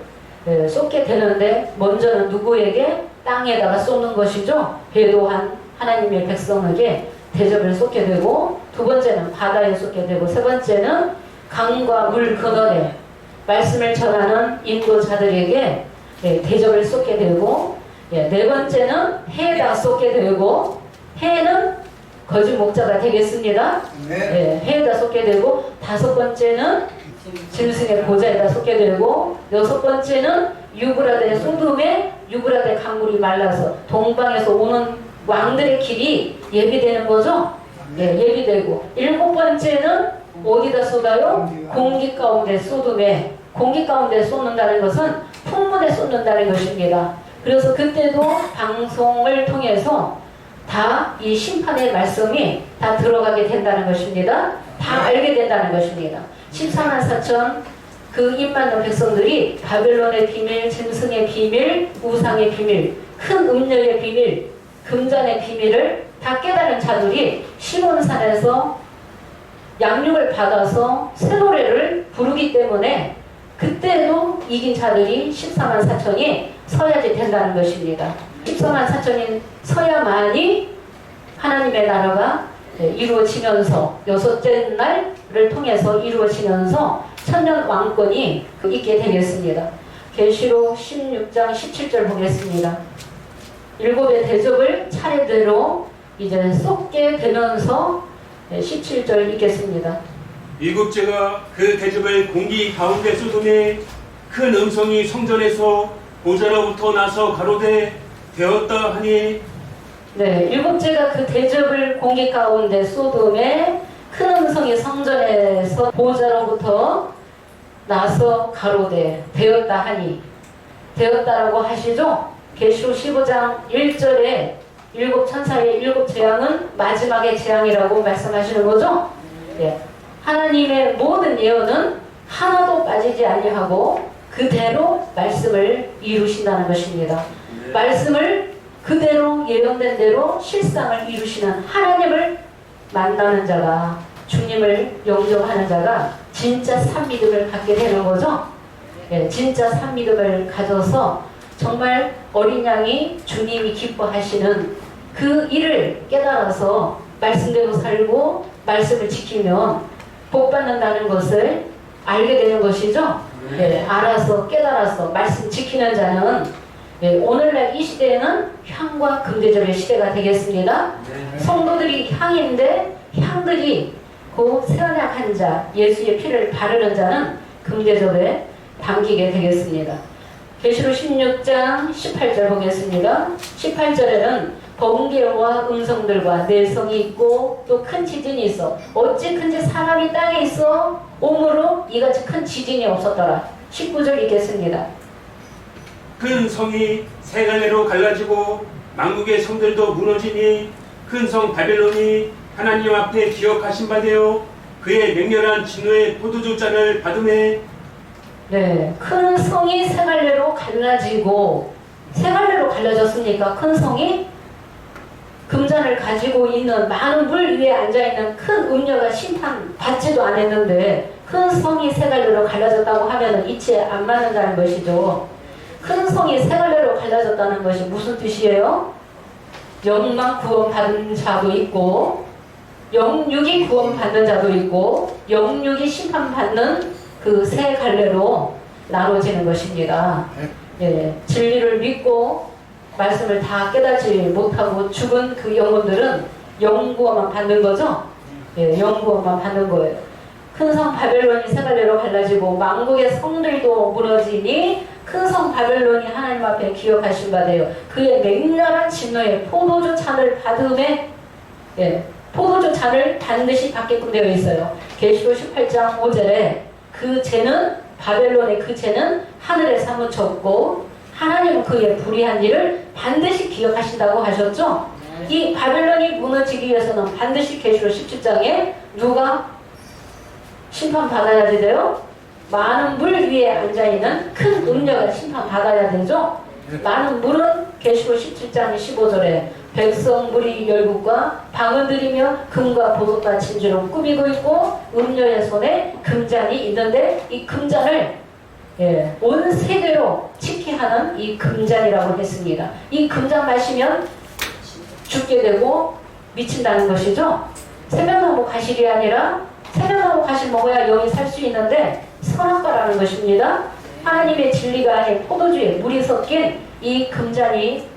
Speaker 1: 쏟게 되는데 먼저는 누구에게? 땅에다가 쏟는 것이죠. 배도한 하나님의 백성에게 대접을 쏟게 되고 두 번째는 바다에 쏟게 되고 세 번째는 강과 물 근원에 말씀을 전하는 인도자들에게 대접을 쏟게 되고 네 번째는 해에다 쏟게 되고 해는 거짓 목자가 되겠습니다. 해에다 쏟게 되고 다섯 번째는 짐승의 보좌에다 쏟게 되고 여섯 번째는 유브라데 소돔에 유브라데 강물이 말라서 동방에서 오는 왕들의 길이 예비되는 거죠. 예비되고 일곱 번째는 어디다 쏟아요? 공기 가운데 소돔에 공기 가운데 쏟는다는 것은 풍문에 쏟는다는 것입니다. 그래서 그때도 방송을 통해서 다 이 심판의 말씀이 다 들어가게 된다는 것입니다. 다 알게 된다는 것입니다. 14만 4천 그 입 많은 백성들이 바벨론의 비밀, 짐승의 비밀, 우상의 비밀, 큰 음녀의 비밀, 금잔의 비밀을 다 깨달은 자들이 시몬산에서 양육을 받아서 새 노래를 부르기 때문에 그때도 이긴 자들이 14만 4천이 서야지 된다는 것입니다. 14만 4천이 서야만이 하나님의 나라가 이루어지면서 여섯째 날을 통해서 이루어지면서 천년 왕권이 있게 되겠습니다. 계시록 16장 17절 보겠습니다. 일곱의 대접을 차례대로 이제 쏟게 되면서 17절 읽겠습니다.
Speaker 3: 일곱째가 그 대접을 공기 가운데 쏟음에 큰 음성이 성전에서 보좌로부터 나서 가로되 되었다 하니
Speaker 1: 네, 일곱째가 그 대접을 공기 가운데 쏟음에 큰 음성이 성전에서 보좌로부터 나서 가로되 되었다 하니 되었다라고 하시죠? 계시록 15장 1절에 일곱 천사의 일곱 재앙은 마지막의 재앙이라고 말씀하시는 거죠? 네. 하나님의 모든 예언은 하나도 빠지지 아니하고 그대로 말씀을 이루신다는 것입니다. 말씀을 그대로 예언된 대로 실상을 이루시는 하나님을 만나는 자가 주님을 영접하는 자가 진짜 산믿음을 갖게 되는 거죠. 네, 진짜 산믿음을 가져서 정말 어린 양이 주님이 기뻐하시는 그 일을 깨달아서 말씀대로 살고 말씀을 지키면 복 받는다는 것을 알게 되는 것이죠. 네, 알아서 깨달아서 말씀 지키는 자는 오늘날 이 시대에는 향과 금대접의 시대가 되겠습니다. 성도들이 향인데 향들이 그 세언약한 자 예수의 피를 바르는 자는 금대접에 담기게 되겠습니다. 계시록 16장 18절 보겠습니다. 18절에는 번개와 음성들과 내성이 있고 또 큰 지진이 있어 어찌 큰지 사람이 땅에 있어 오므로 이같이 큰 지진이 없었더라. 19절 읽겠습니다.
Speaker 3: 큰 성이 세 갈래로 갈라지고 만국의 성들도 무너지니 큰 성 바벨론이 하나님 앞에 기억하신 바 되어 그의 맹렬한 진노의 포도주 잔을 받음에.
Speaker 1: 네, 큰 성이 세 갈래로 갈라지고, 세 갈래로 갈라졌습니까? 큰 성이 금잔을 가지고 있는 많은 물 위에 앉아있는 큰 음녀가 심판받지도 않았는데 큰 성이 세 갈래로 갈라졌다고 하면 이치에 안 맞는다는 것이죠. 큰 성이 세 갈래로 갈라졌다는 것이 무슨 뜻이에요? 영만 구원받은 자도 있고 영육이 구원받는 자도 있고 영육이 심판받는 그 세 갈래로 나눠지는 것입니다. 예, 진리를 믿고 말씀을 다 깨닫지 못하고 죽은 그 영혼들은 영구원만 받는 거죠. 예, 영구원만 받는 거예요. 큰 성 바벨론이 세 갈래로 갈라지고 만국의 성들도 무너지니 큰 성 바벨론이 하나님 앞에 기억하신 바 되어 그의 맹렬한 진노의 포도주 잔을 받음에, 예, 포도주 잔을 반드시 받게끔 되어 있어요. 계시록 18장 5절에 그 죄는, 바벨론의 그 죄는 하늘에 사무쳤고 하나님은 그의 불의한 일을 반드시 기억하신다고 하셨죠. 이 바벨론이 무너지기 위해서는 반드시 계시록 17장에 누가 심판받아야 되죠? 많은 물 위에 앉아있는 큰 음녀가 심판받아야 되죠. 많은 물은 계시록 17장 15절에 백성 무리 열국과 방을 들이며 금과 보석과 진주로 꾸미고 있고 음녀의 손에 금잔이 있는데 이 금잔을, 예, 온 세계로 지키 하는 이 금잔이라고 했습니다. 이 금잔 마시면 죽게 되고 미친다는 것이죠. 생명나무 가실이 아니라 생명나무 가실 먹어야 영이 살 수 있는데 선악과라는 것입니다. 하나님의 진리가 아닌 포도주에 물이 섞인 이 금잔이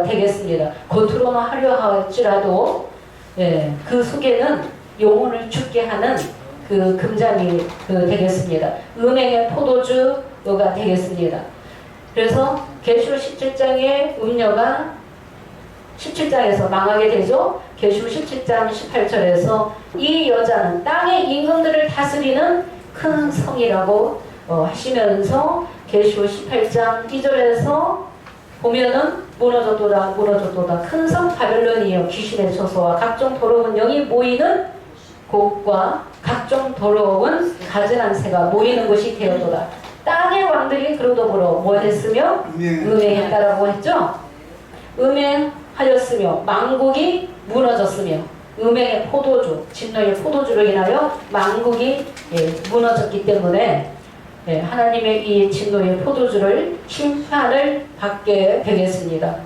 Speaker 1: 되겠습니다. 겉으로는 화려할지라도, 예, 그 속에는 영혼을 죽게 하는 그 금잔이 되겠습니다. 음행의 포도주가 되겠습니다. 그래서 계시록 17장의 음녀가 17장에서 망하게 되죠. 계시록 17장 18절에서 이 여자는 땅의 임금들을 다스리는 큰 성이라고 하시면서 계시록 18장 2절에서 보면은 무너졌도다 무너졌도다 큰 성 바벨론이여 귀신의 처소와 각종 더러운 영이 모이는 곳과 각종 더러운 가증한 새가 모이는 곳이 되었도다. 땅의 왕들이 그러더불어 뭐 했으며 음행했다라고 했죠. 음행하였으며 만국이 무너졌으며 음행의 포도주, 진노의 포도주로 인하여 만국이, 예, 무너졌기 때문에, 예, 하나님의 이 진노의 포도주를 심판을 받게 되겠습니다.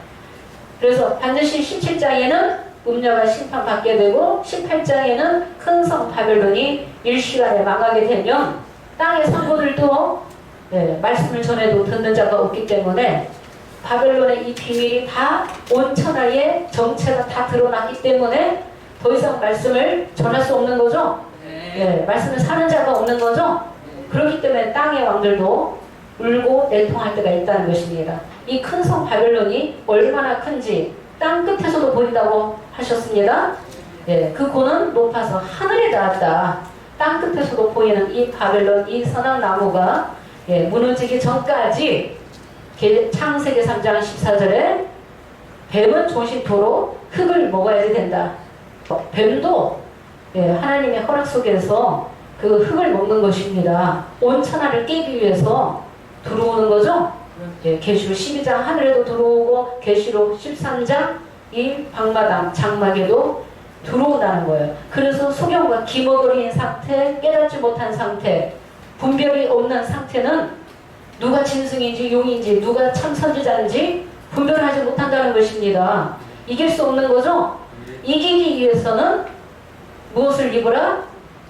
Speaker 1: 그래서 반드시 17장에는 음녀가 심판받게 되고 18장에는 큰 성 바벨론이 일시간에 망하게 되면 땅의 상고들도, 예, 말씀을 전해도 듣는 자가 없기 때문에 바벨론의 이 비밀이 다 온 천하의 정체가 다 드러났기 때문에 더 이상 말씀을 전할 수 없는 거죠. 예, 말씀을 사는 자가 없는 거죠. 그렇기 때문에 땅의 왕들도 울고 애통할 때가 있다는 것입니다. 이 큰 성 바벨론이 얼마나 큰지 땅 끝에서도 보인다고 하셨습니다. 예, 그 고는 높아서 하늘에 닿았다. 땅 끝에서도 보이는 이 바벨론, 이 선악나무가, 예, 무너지기 전까지 창세기 3장 14절에 뱀은 조심토록 흙을 먹어야 된다. 뱀도, 예, 하나님의 허락 속에서 그 흙을 먹는 것입니다. 온 천하를 깨기 위해서 들어오는 거죠. 예, 계시록 12장 하늘에도 들어오고 계시록 13장 이 방마당 장막에도 들어온다는 거예요. 그래서 소경과 기머거리인 상태, 깨닫지 못한 상태, 분별이 없는 상태는 누가 짐승인지 용인지 누가 참 선지자인지 분별하지 못한다는 것입니다. 이길 수 없는 거죠. 이기기 위해서는 무엇을 입으라?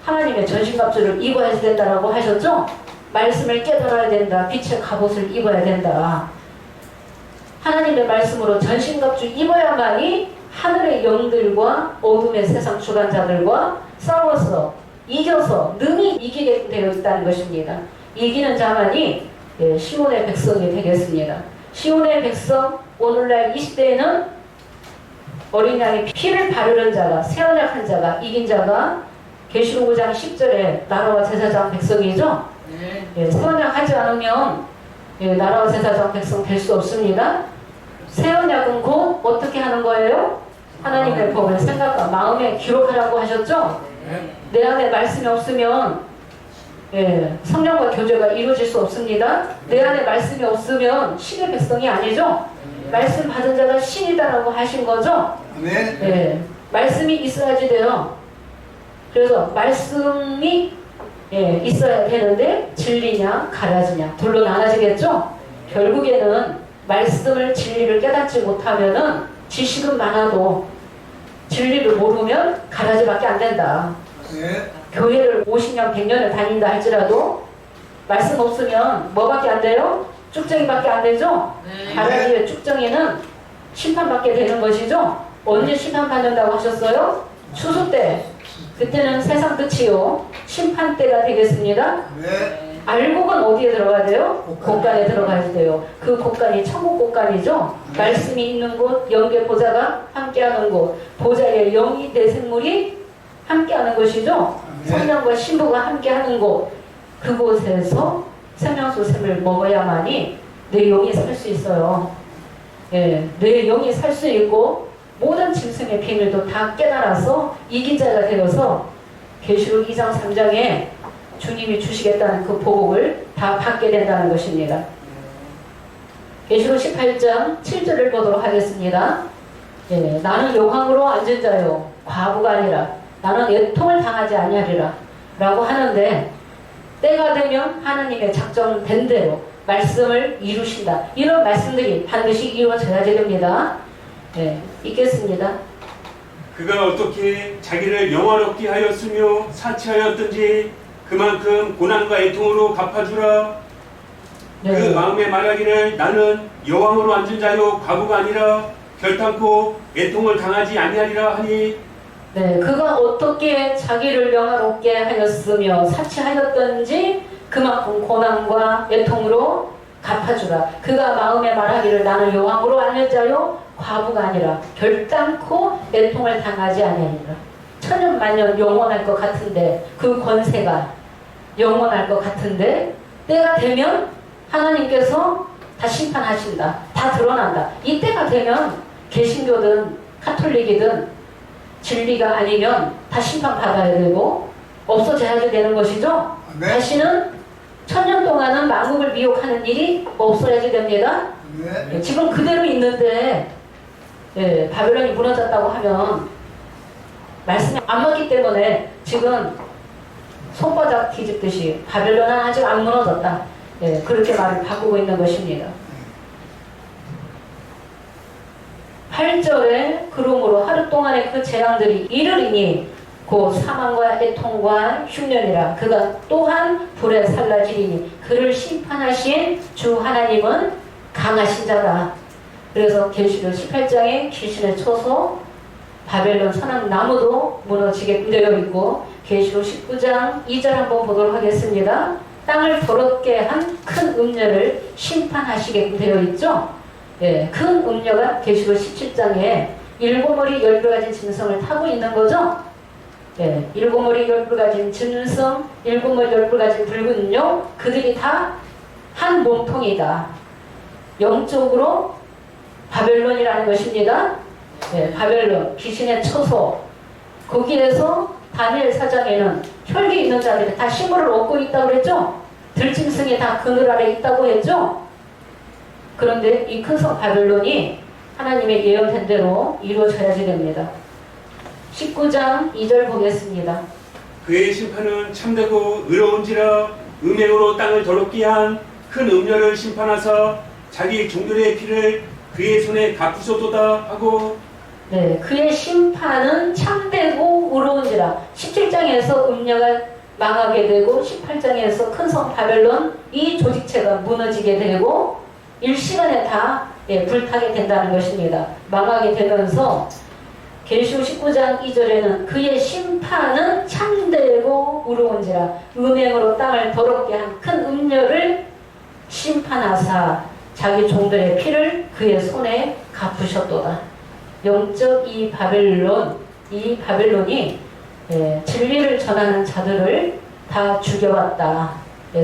Speaker 1: 하나님의 전신갑주를 입어야 된다라고 하셨죠? 말씀을 깨달아야 된다. 빛의 갑옷을 입어야 된다. 하나님의 말씀으로 전신갑주 입어야만이 하늘의 영들과 어둠의 세상 주관자들과 싸워서 이겨서 능히 이기게 되어 있다는 것입니다. 이기는 자만이, 예, 시온의 백성이 되겠습니다. 시온의 백성, 오늘날 이 시대에는 어린 양의 피를 바르는 자가, 새 언약한 자가, 이긴 자가 계시록 5장 10절에 나라와 제사장 백성이죠. 예, 새 언약하지 않으면, 예, 나라와 제사장 백성 될 수 없습니다. 새 언약은 곧 어떻게 하는 거예요? 하나님의 법을 생각과 마음에 기록하라고 하셨죠? 내 안에 말씀이 없으면 성령과 교제가 이루어질 수 없습니다. 내 안에 말씀이 없으면 신의 백성이 아니죠? 말씀 받은 자가 신이다라고 하신 거죠? 말씀이 있어야지 돼요. 그래서 말씀이 있어야 되는데 진리냐 가라지냐 둘로 나눠지겠죠? 결국에는 말씀을 진리를 깨닫지 못하면은 지식은 많아도 진리를 모르면 가라지밖에 안 된다. 교회를 50년 100년을 다닌다 할지라도 말씀 없으면 뭐밖에 안 돼요? 쭉정이밖에 안 되죠? 가라지의 쭉정이는 심판받게 되는 것이죠? 언제 심판받는다고 하셨어요? 추수 때. 그때는 세상 끝이요. 심판 때가 되겠습니다. 알곡은 어디에 들어가야 돼요? 곳간에 들어가야 돼요. 그 곳간이 천국 곳간이죠. 말씀이 있는 곳, 영계 보좌가 함께하는 곳, 보좌의 영이 내 생물이 함께하는 것이죠. 성령과 신부가 함께하는 곳, 그곳에서 생명수 샘을 먹어야만이 내 영이 살 수 있어요. 내 영이 살 수 있고 모든 짐승의 비밀도 다 깨달아서 이긴 자가 되어서 계시록 2장 3장에 주님이 주시겠다는 그 보복을 다 받게 된다는 것입니다. 계시록 18장 7절을 보도록 하겠습니다. 나는 영광으로 앉은 자요 과부가 아니라 나는 애통을 당하지 아니하리라 라고 하는데 때가 되면 하나님의 작정된 대로 말씀을 이루신다. 이런 말씀들이 반드시 이루어져야 됩니다. 읽겠습니다.
Speaker 3: 그가 어떻게 자기를 영화롭게 하였으며 사치하였든지 그만큼 고난과 애통으로 갚아주라. 그 마음에 말하기를 나는 여왕으로 앉은 자요 과부가 아니라 결탄코 애통을 당하지 아니하리라 하니
Speaker 1: 그가 어떻게 자기를 영화롭게 하였으며 사치하였든지 그만큼 고난과 애통으로 갚아주라. 그가 마음에 말하기를 나는 여왕으로 앉은 자요 과부가 아니라 결단코 애통을 당하지 아니하리라. 천년만년 영원할 것 같은데 그 권세가 영원할 것 같은데 때가 되면 하나님께서 다 심판하신다. 다 드러난다. 이때가 되면 개신교든 카톨릭이든 진리가 아니면 다 심판받아야 되고 없어져야 되는 것이죠. 다시는 천년 동안은 만국을 미혹하는 일이 없어야지 됩니다. 지금 그대로 있는데 바벨론이 무너졌다고 하면 말씀이 안 맞기 때문에 지금 손바닥 뒤집듯이 바벨론은 아직 안 무너졌다. 그렇게 말을 바꾸고 있는 것입니다. 8절에 그러므로 하루 동안의 그 재앙들이 이르리니 곧 사망과 애통과 흉년이라. 그가 또한 불에 살라지리니 그를 심판하신 주 하나님은 강하신 자다. 그래서 계시록 18장에 귀신의 초소 바벨론 선악나무도 무너지게 되어 있고 계시록 19장 2절 한번 보도록 하겠습니다. 땅을 더럽게 한 큰 음녀를 심판하시게 되어 있죠. 큰 음녀가 계시록 17장에 일곱 머리 12가지 짐승을 타고 있는 거죠. 일곱 머리 12가지 짐승, 일곱 머리 12가지 붉은 용, 그들이 다 한 몸통이다. 영적으로 바벨론이라는 것입니다. 바벨론, 귀신의 처소. 거기에서 다니엘 4장에는 혈기 있는 자들이 다 신물을 얻고 있다고 그랬죠? 들짐승이 다 그늘 아래 있다고 했죠? 그런데 이 큰 성 바벨론이 하나님의 예언된 대로 이루어져야지 됩니다. 19장 2절 보겠습니다.
Speaker 3: 그의 심판은 참되고 의로운지라 음행으로 땅을 더럽게 한 큰 음녀를 심판하사 자기 종들의 피를 그의 손에 갚으소도다 하고
Speaker 1: 그의 심판은 참되고 의로운지라. 17장에서 음녀가 망하게 되고 18장에서 큰 성 바벨론 이 조직체가 무너지게 되고 일시간에 다 불타게 된다는 것입니다. 망하게 되면서 계시록 19장 2절에는 그의 심판은 참되고 의로운지라 음행으로 땅을 더럽게 한 큰 음녀를 심판하사 자기 종들의 피를 그의 손에 갚으셨도다. 영적 이 바벨론이 진리를 전하는 자들을 다 죽여왔다.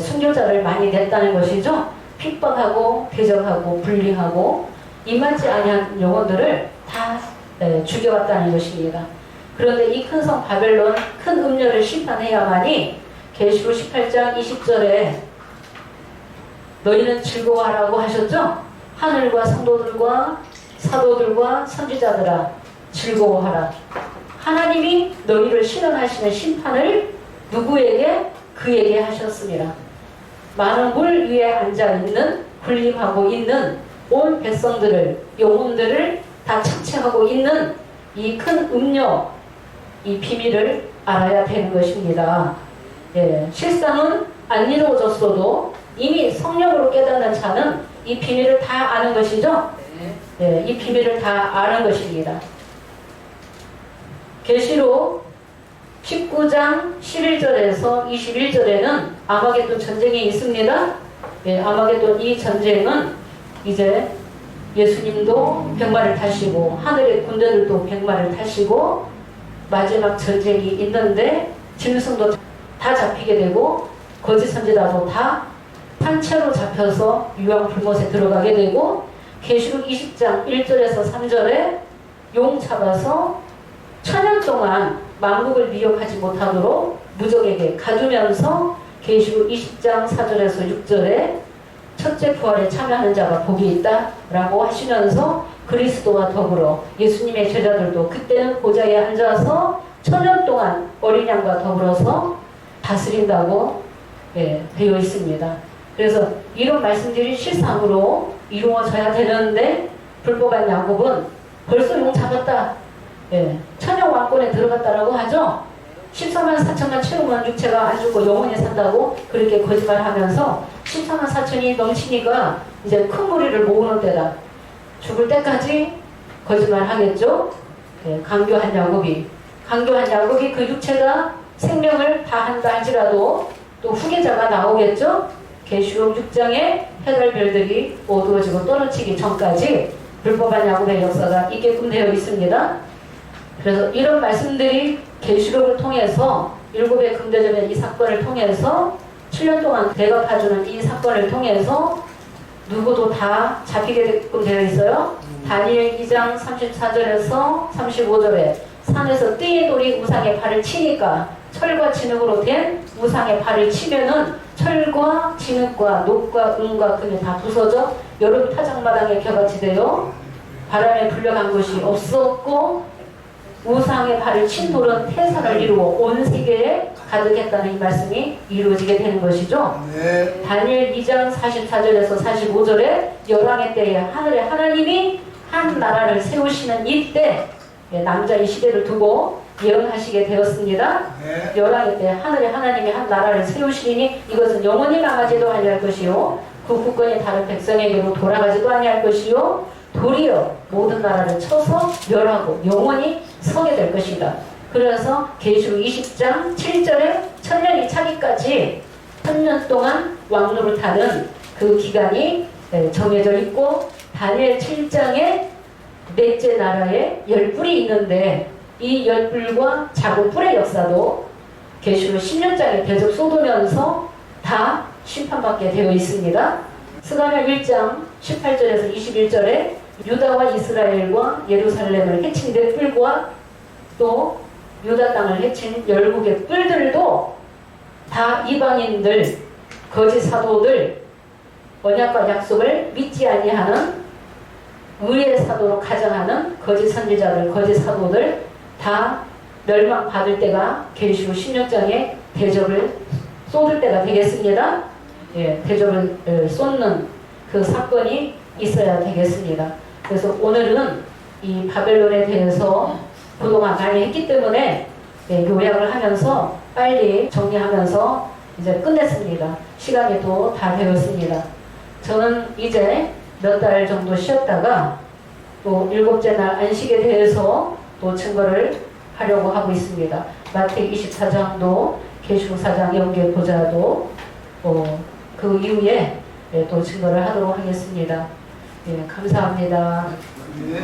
Speaker 1: 순교자를 많이 냈다는 것이죠. 핍박하고 대적하고 불링하고 입맞지 아니한 영혼들을 다 죽여왔다는 것입니다. 그런데 이 큰 성 바벨론 큰 음녀를 심판해야만이 계시록 18장 20절에 너희는 즐거워하라고 하셨죠? 하늘과 성도들과 사도들과 선지자들아 즐거워하라. 하나님이 너희를 실현하시는 심판을 누구에게? 그에게 하셨습니다. 많은 물 위에 앉아있는 군림하고 있는 온 백성들을 영혼들을 다 착취하고 있는 이 큰 음녀 이 비밀을 알아야 되는 것입니다. 실상은 안 이루어졌어도 이미 성령으로 깨닫는 자는 이 비밀을 다 아는 것이죠. 이 비밀을 다 아는 것입니다. 계시록 19장 11절에서 21절에는 아마겟돈 전쟁이 있습니다. 아마겟돈 이 전쟁은 이제 예수님도 백마를 타시고 하늘의 군대들도 백마를 타시고 마지막 전쟁이 있는데 짐승도 다 잡히게 되고 거짓 선지자도 다 판체로 잡혀서 유황불못에 들어가게 되고 계시록 20장 1절에서 3절에 용 잡아서 1000년 동안 만국을 미혹하지 못하도록 무적에게 가두면서 계시록 20장 4절에서 6절에 첫째 부활에 참여하는 자가 복이 있다 라고 하시면서 그리스도와 더불어 예수님의 제자들도 그때는 보좌에 앉아서 1000년 동안 어린 양과 더불어서 다스린다고 되어 있습니다. 그래서 이런 말씀들이 실상으로 이루어져야 되는데 불법한 야곱은 벌써 용 잡았다. 천영 왕권에 들어갔다라고 하죠. 14만 4천만 채우면 육체가 안 죽고 영원히 산다고 그렇게 거짓말하면서 14만 4천이 넘치니까 이제 큰 무리를 모으는 때다. 죽을 때까지 거짓말하겠죠. 강교한 야곱이 그 육체가 생명을 다한다 할지라도 또 후계자가 나오겠죠. 계시록 6장의 해달별들이 어두워지고 떨어지기 전까지 불법한 야곱의 역사가 있게끔 되어 있습니다. 그래서 이런 말씀들이 계시록을 통해서 일곱의 금대접의 이 사건을 통해서 7년 동안 대갚아주는 이 사건을 통해서 누구도 다 잡히게끔 되어 있어요. 다니엘 2장 34절에서 35절에 산에서 띠의 돌이 우상의 발을 치니까 철과 진흙으로 된 우상의 발을 치면은 철과 진흙과 녹과 은과 금이 다 부서져 여름 타작마당에 겨같이 되어 바람에 불려간 것이 없었고 우상의 발을 친 돌은 태산을 이루어 온 세계에 가득했다는 이 말씀이 이루어지게 되는 것이죠.
Speaker 2: 네.
Speaker 1: 다니엘 2장 44절에서 45절에 열왕의 때에 하늘의 하나님이 한 나라를 세우시는 이때 남자의 시대를 두고 예언하시게 되었습니다.
Speaker 2: 네.
Speaker 1: 열왕의 때 하늘의 하나님이 한 나라를 세우시니 이것은 영원히 망하지도 아니할 것이요 그 국권이 다른 백성에게로 돌아가지도 아니할 것이요 도리어 모든 나라를 쳐서 멸하고 영원히 서게 될 것이다. 그래서 계시록 20장 7절에 천년이 차기까지 1000년 동안 왕노를 타는 그 기간이 정해져 있고 다니엘 7장에 넷째 나라에 열뿔이 있는데 이 열뿔과 작은 뿔의 역사도 계시록 10년장에 대접 쏟으면서 다 심판받게 되어 있습니다. 스가랴 1장 18절에서 21절에 유다와 이스라엘과 예루살렘을 해친 내 뿔과 또 유다 땅을 해친 열국의 뿔들도 다 이방인들, 거짓 사도들, 언약과 약속을 믿지 아니하는 의의 사도로 가정하는 거짓 선지자들, 거짓 사도들 다 멸망받을 때가 계시록 16장에 대접을 쏟을 때가 되겠습니다. 대접을 쏟는 그 사건이 있어야 되겠습니다. 그래서 오늘은 이 바벨론에 대해서 그동안 많이 했기 때문에 요약을 하면서 빨리 정리하면서 이제 끝냈습니다. 시간이 또 다 되었습니다. 저는 이제 몇 달 정도 쉬었다가 또 7째 날 안식에 대해서 또 증거를 하려고 하고 있습니다. 마태복음 24장도 계시록 4장 연계 보자도 그 이후에 또 증거를 하도록 하겠습니다. 감사합니다.
Speaker 2: 네.